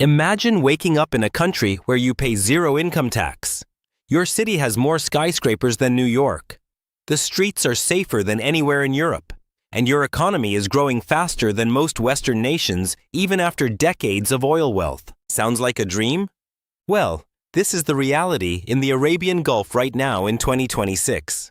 Imagine waking up in a country where you pay zero income tax. Your city has more skyscrapers than New York. The streets are safer than anywhere in Europe. And your economy is growing faster than most Western nations, even after decades of oil wealth. Sounds like a dream? Well, this is the reality in the Arabian Gulf right now in 2026.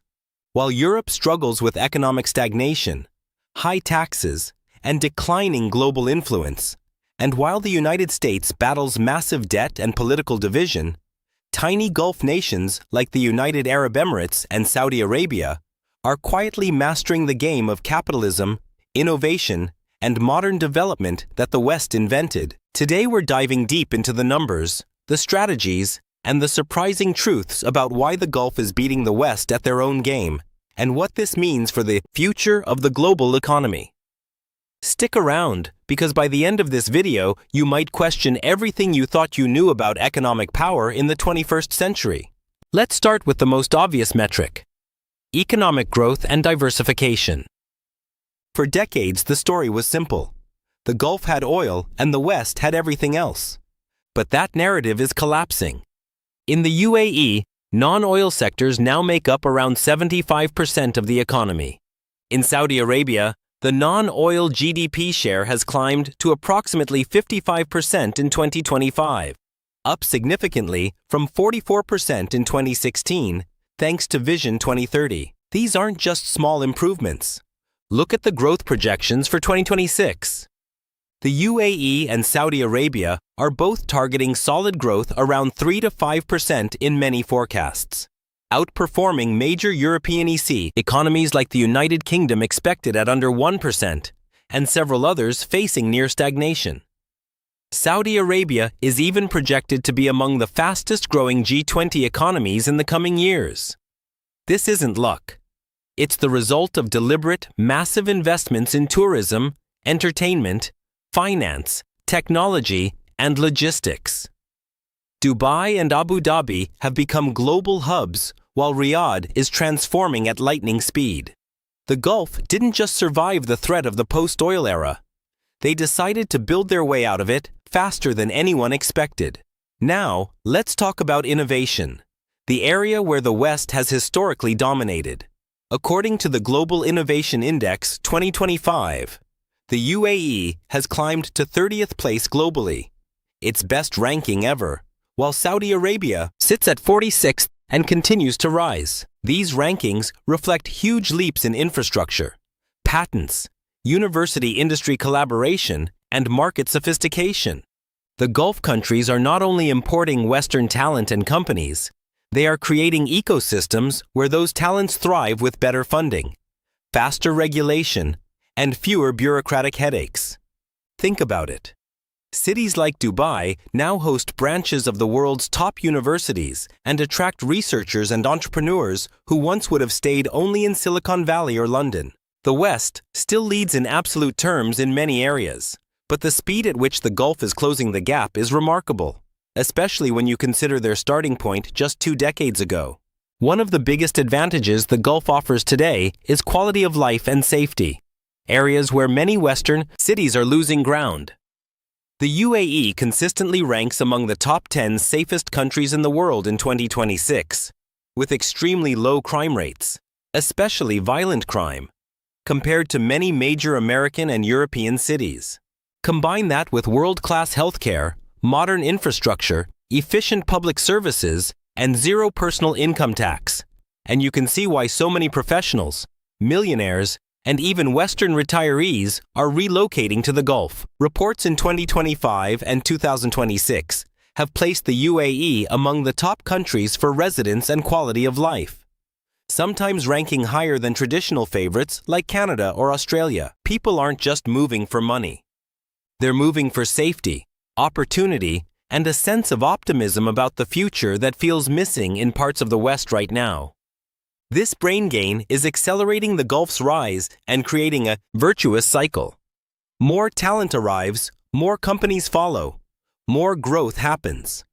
While Europe struggles with economic stagnation, high taxes, and declining global influence, and while the United States battles massive debt and political division, tiny Gulf nations like the United Arab Emirates and Saudi Arabia are quietly mastering the game of capitalism, innovation, and modern development that the West invented. Today we're diving deep into the numbers, the strategies, and the surprising truths about why the Gulf is beating the West at their own game, and what this means for the future of the global economy. Stick around, because by the end of this video, you might question everything you thought you knew about economic power in the 21st century. Let's start with the most obvious metric: economic growth and diversification. For decades, the story was simple. The Gulf had oil and the West had everything else. But that narrative is collapsing. In the UAE, non-oil sectors now make up around 75% of the economy. In Saudi Arabia, the non-oil GDP share has climbed to approximately 55% in 2025, up significantly from 44% in 2016, thanks to Vision 2030. These aren't just small improvements. Look at the growth projections for 2026. The UAE and Saudi Arabia are both targeting solid growth around 3 to 5% in many forecasts, outperforming major European EC economies like the United Kingdom expected at under 1%, and several others facing near stagnation. Saudi Arabia is even projected to be among the fastest-growing G20 economies in the coming years. This isn't luck. It's the result of deliberate, massive investments in tourism, entertainment, finance, technology, and logistics. Dubai and Abu Dhabi have become global hubs, while Riyadh is transforming at lightning speed. The Gulf didn't just survive the threat of the post-oil era. They decided to build their way out of it faster than anyone expected. Now, let's talk about innovation, the area where the West has historically dominated. According to the Global Innovation Index 2025, the UAE has climbed to 30th place globally, its best ranking ever, while Saudi Arabia sits at 46th and continues to rise. These rankings reflect huge leaps in infrastructure, patents, university-industry collaboration, and market sophistication. The Gulf countries are not only importing Western talent and companies, they are creating ecosystems where those talents thrive with better funding, faster regulation, and fewer bureaucratic headaches. Think about it. Cities like Dubai now host branches of the world's top universities and attract researchers and entrepreneurs who once would have stayed only in Silicon Valley or London. The West still leads in absolute terms in many areas, but the speed at which the Gulf is closing the gap is remarkable, especially when you consider their starting point just 2 decades ago. One of the biggest advantages the Gulf offers today is quality of life and safety, areas where many Western cities are losing ground. The UAE consistently ranks among the top 10 safest countries in the world in 2026, with extremely low crime rates, especially violent crime, compared to many major American and European cities. Combine that with world-class healthcare, modern infrastructure, efficient public services, and zero personal income tax, and you can see why so many professionals, millionaires, and even Western retirees are relocating to the Gulf. Reports in 2025 and 2026 have placed the UAE among the top countries for residence and quality of life, sometimes ranking higher than traditional favorites like Canada or Australia. People aren't just moving for money. They're moving for safety, opportunity, and a sense of optimism about the future that feels missing in parts of the West right now. This brain gain is accelerating the Gulf's rise and creating a virtuous cycle. More talent arrives, more companies follow, more growth happens.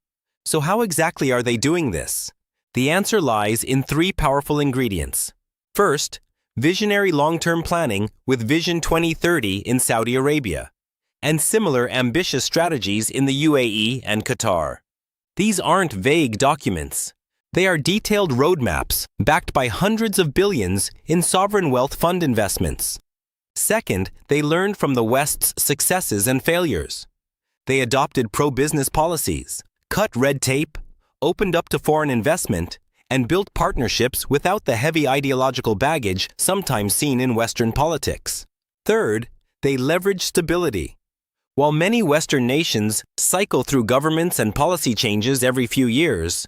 So how exactly are they doing this? The answer lies in 3 powerful ingredients. First, visionary long-term planning with Vision 2030 in Saudi Arabia, and similar ambitious strategies in the UAE and Qatar. These aren't vague documents. They are detailed roadmaps backed by hundreds of billions in sovereign wealth fund investments. Second, they learned from the West's successes and failures. They adopted pro-business policies, cut red tape, opened up to foreign investment, and built partnerships without the heavy ideological baggage sometimes seen in Western politics. Third, they leveraged stability. While many Western nations cycle through governments and policy changes every few years,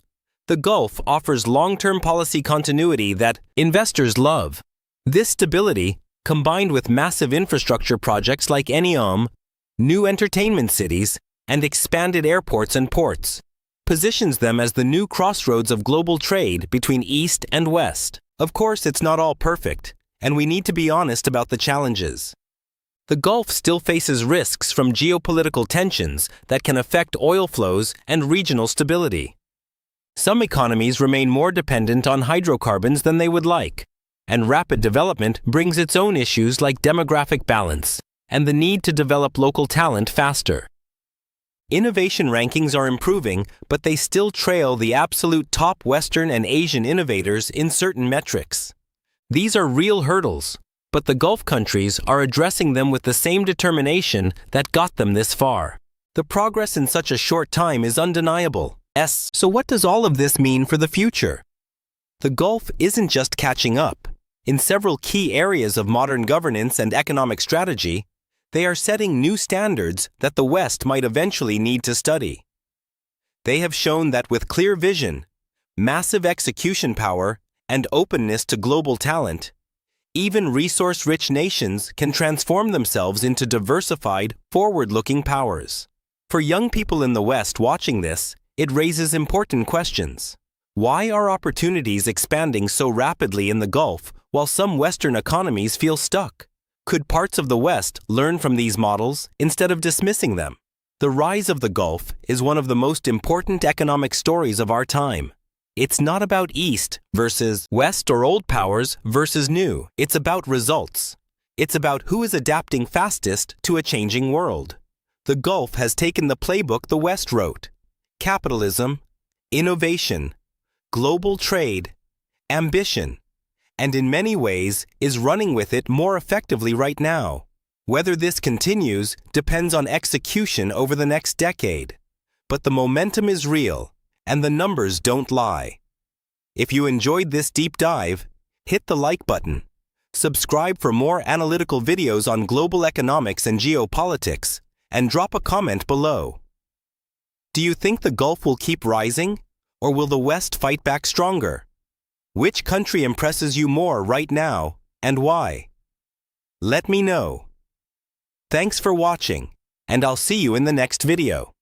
the Gulf offers long-term policy continuity that investors love. This stability, combined with massive infrastructure projects like NEOM, new entertainment cities, and expanded airports and ports, positions them as the new crossroads of global trade between East and West. Of course, it's not all perfect, and we need to be honest about the challenges. The Gulf still faces risks from geopolitical tensions that can affect oil flows and regional stability. Some economies remain more dependent on hydrocarbons than they would like, and rapid development brings its own issues like demographic balance and the need to develop local talent faster. Innovation rankings are improving, but they still trail the absolute top Western and Asian innovators in certain metrics. These are real hurdles, but the Gulf countries are addressing them with the same determination that got them this far. The progress in such a short time is undeniable. So what does all of this mean for the future? The Gulf isn't just catching up. In several key areas of modern governance and economic strategy, they are setting new standards that the West might eventually need to study. They have shown that with clear vision, massive execution power, and openness to global talent, even resource-rich nations can transform themselves into diversified, forward-looking powers. For young people in the West watching this, it raises important questions. Why are opportunities expanding so rapidly in the Gulf while some Western economies feel stuck? Could parts of the West learn from these models instead of dismissing them? The rise of the Gulf is one of the most important economic stories of our time. It's not about East versus West or old powers versus new. It's about results. It's about who is adapting fastest to a changing world. The Gulf has taken the playbook the West wrote: capitalism, innovation, global trade, ambition, and in many ways is running with it more effectively right now. Whether this continues depends on execution over the next decade. But the momentum is real, and the numbers don't lie. If you enjoyed this deep dive, hit the like button. Subscribe for more analytical videos on global economics and geopolitics, and drop a comment below. Do you think the Gulf will keep rising, or will the West fight back stronger? Which country impresses you more right now, and why? Let me know. Thanks for watching, and I'll see you in the next video.